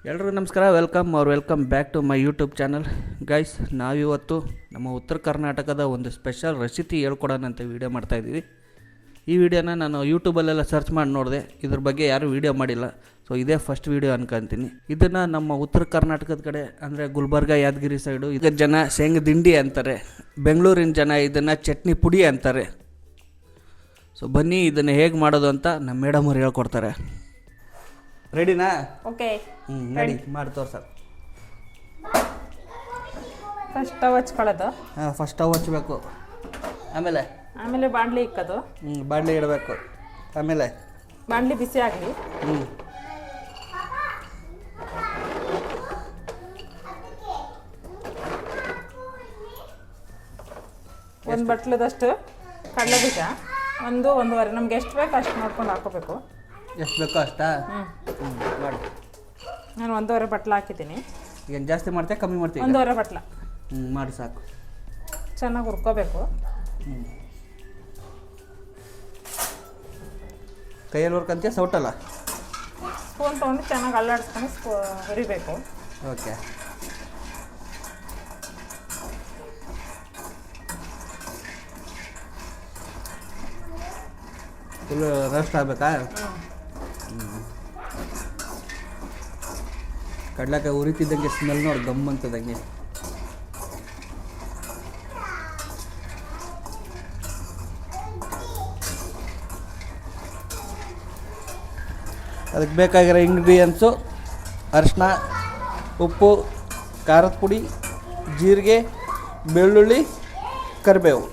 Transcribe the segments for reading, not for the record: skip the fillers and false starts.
ಎಲ್ರಿಗೂ ನಮಸ್ಕಾರ. Welcome back to my YouTube channel. Guys, ನಾವಿವತ್ತು ನಮ್ಮ ಉತ್ತರ ಕರ್ನಾಟಕದ ಒಂದು ಸ್ಪೆಷಲ್ ರೆಸಿಪಿ ಹೇಳ್ಕೊಡೋಣ ಅಂತ ವೀಡಿಯೋ ಮಾಡ್ತಾಯಿದ್ದೀವಿ. ಈ ವಿಡಿಯೋನ ನಾನು ಯೂಟ್ಯೂಬಲ್ಲೆಲ್ಲ ಸರ್ಚ್ ಮಾಡಿ ನೋಡಿದೆ. ಇದ್ರ ಬಗ್ಗೆ ಯಾರೂ ವೀಡಿಯೋ ಮಾಡಿಲ್ಲ. ಸೊ ಇದೇ ಫಸ್ಟ್ ವೀಡಿಯೋ ಅನ್ಕೊಂತೀನಿ. ಇದನ್ನು ನಮ್ಮ ಉತ್ತರ ಕರ್ನಾಟಕದ ಕಡೆ ಅಂದರೆ ಗುಲ್ಬರ್ಗ, ಯಾದಗಿರಿ ಸೈಡು ಇದಕ್ಕೆ ಜನ ಶೇಂಗ ದಿಂಡಿ ಅಂತಾರೆ. ಬೆಂಗಳೂರಿನ ಜನ ಇದನ್ನು ಚಟ್ನಿ ಪುಡಿ ಅಂತಾರೆ. ಸೊ ಬನ್ನಿ ಇದನ್ನು ಹೇಗೆ ಮಾಡೋದು ಅಂತ ನಮ್ಮ ಮೇಡಮ್ ಅವ್ರು ಹೇಳ್ಕೊಡ್ತಾರೆ. ರೆಡಿನಾ? ಓಕೆ, ನಡಿ ಮಾಡಿ ತೋರ್ಸಲ್ಲ. ಫಸ್ಟ್ ಸ್ಟವ್ ಹಚ್ಕೊಳ್ಳೋದು. ಫಸ್ಟ್ ಸ್ಟವ್ ಹಚ್ಚಬೇಕು. ಆಮೇಲೆ ಬಾಣಲಿ ಇಕ್ಕೋದು. ಬಾಣಲಿ ಇಡಬೇಕು. ಆಮೇಲೆ ಬಾಣಲಿ ಬಿಸಿ ಆಗಲಿ. ಒಂದು ಬಟ್ಲದಷ್ಟು ಕಡಲೆ ಬೀಜ, ಒಂದೂವರೆ ನಮ್ಗೆ ಎಷ್ಟು ಬೇಕು ಅಷ್ಟು ನೋಡ್ಕೊಂಡು ಹಾಕೋಬೇಕು. ಎಷ್ಟು ಬೇಕೋ ಅಷ್ಟಾ? ಮಾಡಿ. ನಾನು 1.5 ಬಟ್ಲ ಹಾಕಿದ್ದೀನಿ. ಏನು ಜಾಸ್ತಿ ಮಾಡ್ತೀಯ ಕಮ್ಮಿ ಮಾಡ್ತೀಯ? 1.5 ಬಟ್ಲ. ಮಾಡಿ ಸಾಕು. ಚೆನ್ನಾಗಿ ಹುರ್ಕೋಬೇಕು. ಕೈಯಲ್ಲಿ ಹುರ್ಕಂತೀಯ ಸೌಟಲ್ಲ? ಸ್ಪೂನ್ ತೊಗೊಂಡು ಚೆನ್ನಾಗಿ ಅಲ್ಲಾಡಿಸ್ಕೊಂಡು ಹುರಿಬೇಕು. ಓಕೆ. ಫುಲ್ ರೋಸ್ಟ್ ಆಗಬೇಕಾ? ಕಡ್ಲೆಕಾಯಿ ಉರಿತಿದ್ದಂಗೆ ಸ್ಮೆಲ್ ನೋಡಿ ಗಮ್ಮಂತದಂಗೆ. ಅದಕ್ಕೆ ಬೇಕಾಗಿರೋ ಇಂಗ್ರೀಡಿಯೆಂಟ್ಸು: ಅರಿಶಿನ, ಉಪ್ಪು, ಖಾರದ ಪುಡಿ, ಜೀರಿಗೆ, ಬೆಳ್ಳುಳ್ಳಿ, ಕರಿಬೇವು.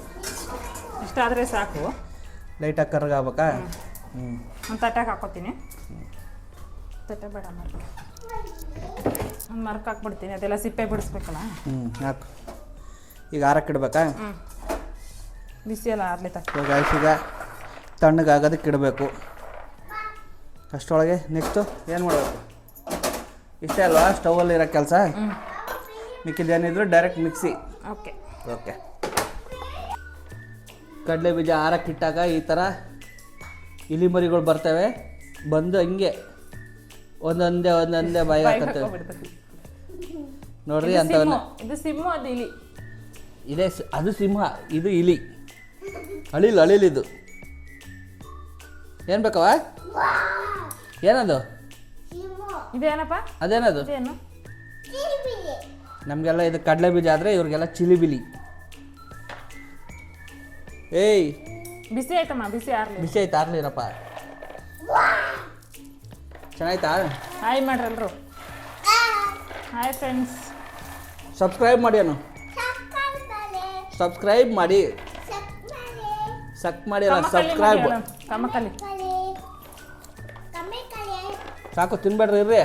ಇಷ್ಟಾದರೆ ಸಾಕು. ಲೈಟಾಗಿ ಕರ್ಗಾಗ್ಬೇಕಾ? ಒಂದು ತಟ್ಟೆಗೆ ಹಾಕೋತೀನಿ. ತಟ್ಟೆ ಬೇಡ, ಒಂದು ಮರಕ್ಕೆ ಹಾಕ್ಬಿಡ್ತೀನಿ. ಅದೆಲ್ಲ ಸಿಪ್ಪೆ ಬಿಡಿಸ್ಬೇಕಲ್ಲ. ಹಾಕು. ಈಗ ಆರಕ್ಕೆ ಇಡಬೇಕಾ? ಬಿಸಿ ಎಲ್ಲ ಆರ್ಲಿ ತಕ್ಕ. ಈಗ ತಣ್ಣಗಾಗೋದಕ್ಕೆ ಇಡಬೇಕು. ಅಷ್ಟರೊಳಗೆ ನೆಕ್ಸ್ಟು ಏನು ಮಾಡಬೇಕು? ಇಷ್ಟೇ ಅಲ್ವಾ ಸ್ಟೌವಲ್ಲಿ ಇರೋ ಕೆಲಸ? ಮಿಕ್ಕಿದೇನಿದ್ರು ಡೈರೆಕ್ಟ್ ಮಿಕ್ಸಿ. ಓಕೆ. ಕಡಲೆ ಬೀಜ ಆರಕ್ಕಿಟ್ಟಾಗ ಈ ಥರ ಇಲಿ ಮರಿಗಳು ಬರ್ತವೆ. ಬಂದು ಹಂಗೆ ಒಂದೊಂದೇ ಬಾಯಿ ಹಾಕತ್ತವೆ ನೋಡ್ರಿ. ಅಂಥವನ್ನ ಇದು ಸಿಂಹ, ಅದು ಇಲಿ. ಅದು ಸಿಂಹ, ಇದು ಇಲಿ. ಅಳಿಲಿದು ಏನು ಬೇಕವ? ಏನದು? ಇದೇನಪ್ಪ? ಅದೇನದು? ಇದೇನು? ನಮಗೆಲ್ಲ ಇದು ಕಡಲೆ ಬೀಜ ಆದರೆ ಇವ್ರಿಗೆಲ್ಲ ಚಿಲಿಬಿಲಿ. ಏಯ್, ಬಿಸಿ ಆಯ್ತಮ್ಮ, ಬಿಸಿ ಆಯ್ತಾ? ಆರ್ಲಿರಪ್ಪ. ಚೆನ್ನಾಯ್ತಾ? ಹಾಯ್ ಮಾಡ್ರಲ್ರು. Hi friends. ಸಬ್ಸ್ಕ್ರೈಬ್ ಮಾಡಿ. ಸಬ್ಸ್ಕ್ರೈಬ್ ಮಾಡಿ. ಸಬ್ಸ್ಕ್ರೈಬ್ ಕಮಕಲಿ ಸಾಕು. ತಿನ್ಬೇಡ್ರಿ, ಇರ್ರಿ.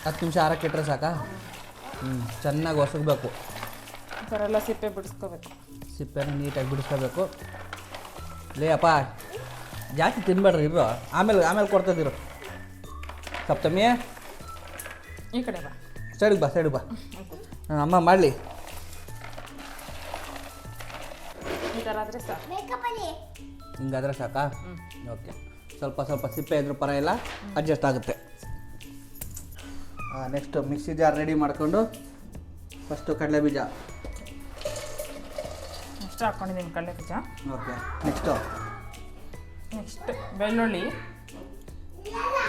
10 ನಿಮಿಷ ಆರಕ್ಕೆ ಇಟ್ಟರೆ ಸಾಕಾ? ಚೆನ್ನಾಗಿ ಹೊಸಗಬೇಕು. ಈ ಥರ ಎಲ್ಲ ಸಿಪ್ಪೆ ಬಿಡಿಸ್ಕೋಬೇಕು. ಸಿಪ್ಪೆನ ನೀಟಾಗಿ ಬಿಡಿಸ್ಕೋಬೇಕು. ಲೇ ಅಪ್ಪ, ಜಾಸ್ತಿ ತಿನ್ಬೇಡ್ರಿ, ಇರೋ. ಆಮೇಲೆ ಕೊಡ್ತದಿರು. ಸಪ್ತಮಿ, ಈ ಕಡೆ ಬಾ. ಸೈಡಿಗೆ ಬಾ. ಅಮ್ಮ ಮಾಡಲಿ. ಈ ಥರ ಆದರೆ ಸಾಕು. ಹಿಂಗಾದ್ರೆ ಸಾಕಾ? ಓಕೆ. ಸ್ವಲ್ಪ ಸಿಪ್ಪೆ ಇದ್ರೂ ಪರವಾಗಿಲ್ಲ, ಅಡ್ಜಸ್ಟ್ ಆಗುತ್ತೆ. ನೆಕ್ಸ್ಟು ಮಿಕ್ಸಿ ಜಾರ್ ರೆಡಿ ಮಾಡಿಕೊಂಡು ಫಸ್ಟು ಕಡಲೆ ಬೀಜ ಇಷ್ಟು ಹಾಕ್ಕೊಂಡಿದ್ದೀನಿ. ಕಡಲೆ ಬೀಜ. ಓಕೆ. ನೆಕ್ಸ್ಟ್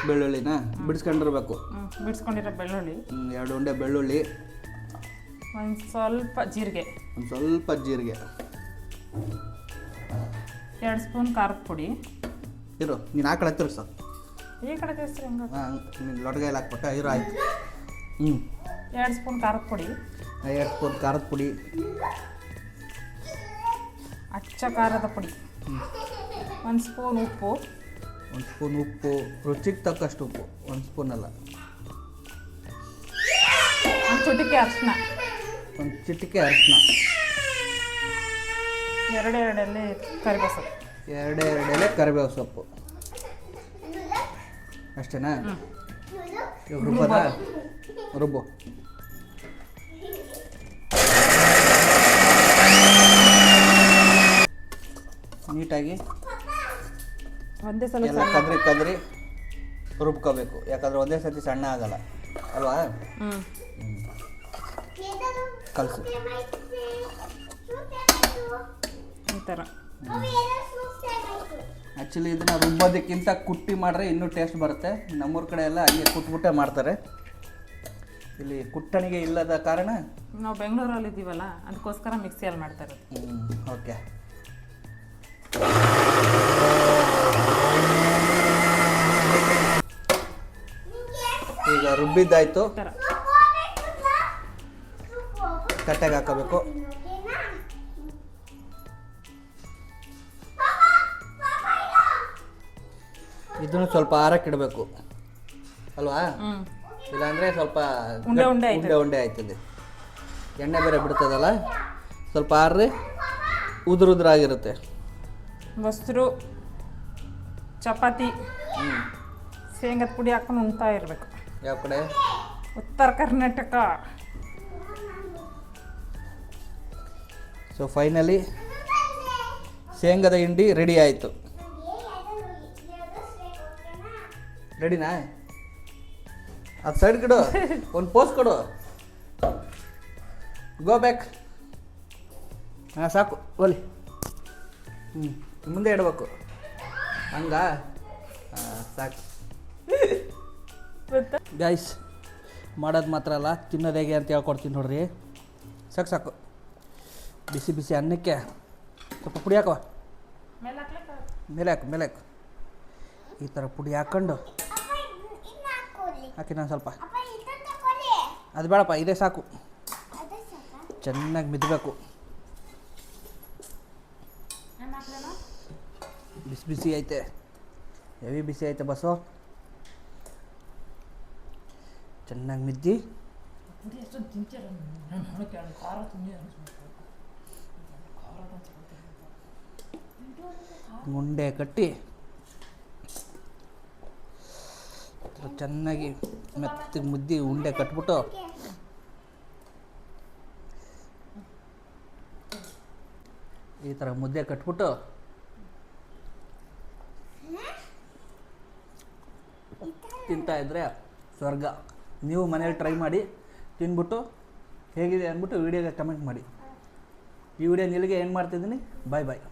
ಬೆಳ್ಳುಳ್ಳಿನ ಬಿಡಿಸ್ಕೊಂಡಿರ್ಬೇಕು. ಬಿಡಿಸ್ಕೊಂಡಿರೋ ಬೆಳ್ಳುಳ್ಳಿ. 2 ಉಂಡೆ ಬೆಳ್ಳುಳ್ಳಿ, ಒಂದು ಸ್ವಲ್ಪ ಜೀರಿಗೆ, 2 ಸ್ಪೂನ್ ಖಾರದ ಪುಡಿ. ಇರು, ನೀನು ಆ ಕಡೆ ತಿರ್ಸು. ಈ ಕಡೆ ತಿರ್ಸ್ರಿ. ನೀನು ಲೊಟ್ಗಾಯಲ್ಲಿ ಹಾಕ್ಬೇಕಾ? ಇರು, ಆಯ್ತು. 2 ಸ್ಪೂನ್ ಖಾರದ ಪುಡಿ. 2 ಸ್ಪೂನ್ ಖಾರದ ಪುಡಿ. ಅಚ್ಚ ಖಾರದ ಪುಡಿ. 1 ಸ್ಪೂನ್ ಉಪ್ಪು. 1 ಸ್ಪೂನ್ ಉಪ್ಪು, ರುಚಿಗೆ ತಕ್ಕಷ್ಟು ಉಪ್ಪು. 1 ಸ್ಪೂನ್ ಅಲ್ಲ, 1 ಚಿಟಿಕೆ ಅರಿಶಿನ. 1 ಚಿಟಿಕೆ ಅರಿಶಿನ. 2 ಎಲೆ ಕರಿಬೇವು ಸೊಪ್ಪು. 2 ಎಲೆ ಕರಿಬೇವು ಸೊಪ್ಪು. ಅಷ್ಟೇನಾ? ರುಬ್ಬು. ನೀಟಾಗಿ ಒಂದೇ ಸಲ ಎಲ್ಲ ಕದ್ರಿ ರುಬ್ಕೋಬೇಕು, ಯಾಕಂದರೆ ಒಂದೇ ಸತಿ ಸಣ್ಣ ಆಗಲ್ಲ ಅಲ್ವಾ. ಹ್ಞೂ ಕಲಸು ಈ ಥರ. ಆ್ಯಕ್ಚುಲಿ ಇದನ್ನು ರುಬ್ಬೋದಕ್ಕಿಂತ ಕುಟ್ಟಿ ಮಾಡಿದ್ರೆ ಇನ್ನೂ ಟೇಸ್ಟ್ ಬರುತ್ತೆ. ನಮ್ಮೂರ ಕಡೆ ಎಲ್ಲ ಹಂಗೆ ಕುಟ್ಬಿಟ್ಟೆ ಮಾಡ್ತಾರೆ. ಇಲ್ಲಿ ಕುಟ್ಟಣಿಗೆ ಇಲ್ಲದ ಕಾರಣ ನಾವು ಬೆಂಗಳೂರಲ್ಲಿ ಇದ್ದೀವಲ್ಲ, ಅದಕ್ಕೋಸ್ಕರ ಮಿಕ್ಸಿಯಲ್ಲಿ ಮಾಡ್ತಾ ಇರೋದು. ಓಕೆ. ಈಗ ರುಬ್ಬಿದ್ದಾಯ್ತು, ಈ ಥರ ತಟ್ಟೆಗೆ ಹಾಕೋಬೇಕು. ಇದನ್ನು ಸ್ವಲ್ಪ ಆರಕ್ಕಿಡಬೇಕು ಅಲ್ವಾ, ಇಲ್ಲಾಂದರೆ ಸ್ವಲ್ಪ ಉಂಡೆ ಆಯ್ತದೆ. ಎಣ್ಣೆ ಬೇರೆ ಬಿಡ್ತದಲ್ಲ, ಸ್ವಲ್ಪ ಆರ್ರಿ ಉದುರುದ್ರಾಗಿರುತ್ತೆ. ಮೊಸರು, ಚಪಾತಿ, ಶೇಂಗದ ಪುಡಿ ಹಾಕೊಂಡು ಉಣ್ತಾ ಇರಬೇಕು. ಯಾವ ಕಡೆ? ಉತ್ತರ ಕರ್ನಾಟಕ. ಸೊ ಫೈನಲಿ ಶೇಂಗದ ಹಿಂಡಿ ರೆಡಿ ಆಯಿತು. ರೆಡಿನಾ? ಅದು ಸೈಡ್ ಕೊಡು, ಒಂದು ಪೋಸ್ ಕೊಡು. Go back. ಹಾಂ ಸಾಕು, ಒಲಿ. ಮುಂದೆ ಇಡಬೇಕು ಹಂಗ. ಹಾಂ ಸಾಕು. ಗೈಸ್, ಮಾಡೋದು ಮಾತ್ರ ಅಲ್ಲ, ತಿನ್ನೋದು ಹೇಗೆ ಅಂತ ಹೇಳ್ಕೊಡ್ತೀನಿ ನೋಡ್ರಿ. ಸಾಕು ಸಾಕು. ಬಿಸಿ ಬಿಸಿ ಅನ್ನಕ್ಕೆ ಸ್ವಲ್ಪ ಪುಡಿ ಹಾಕುವ. ಮೇಲೆ ಹಾಕು. ಈ ಥರ ಪುಡಿ ಹಾಕ್ಕೊಂಡು ಹಾಕಿ. ನಾನು ಸ್ವಲ್ಪ ಅದು ಬೇಡಪ್ಪ, ಇದೇ ಸಾಕು. ಚೆನ್ನಾಗಿ ಮಿದ್ಬೇಕು. ಬಿಸಿ ಬಿಸಿ ಐತೆ, ಹೆವಿ ಬಿಸಿ ಐತೆ ಬಸ್ಸು. ಚೆನ್ನಾಗಿ ಮಿದ್ದಿ ಉಂಡೆ ಕಟ್ಟಿ ಚೆನ್ನಾಗಿ ಮೆತ್ತಗೆ ಮುದ್ದಿ ಉಂಡೆ ಕಟ್ಬಿಟ್ಟು ಈ ಥರ ಮುದ್ದೆ ಕಟ್ಬಿಟ್ಟು ತಿಂತಾ ಇದ್ರೆ ಸ್ವರ್ಗ. ನೀವು ಮನೇಲಿ ಟ್ರೈ ಮಾಡಿ, ತಿಂದ್ಬಿಟ್ಟು ಹೇಗಿದೆ ಅಂದ್ಬಿಟ್ಟು ವಿಡಿಯೋಗೆ ಕಮೆಂಟ್ ಮಾಡಿ. ಈ ವಿಡಿಯೋ ನಿಲ್ಲಿಗೆ ಏನು ಮಾಡ್ತಿದ್ದೀನಿ. ಬಾಯ್ ಬಾಯ್.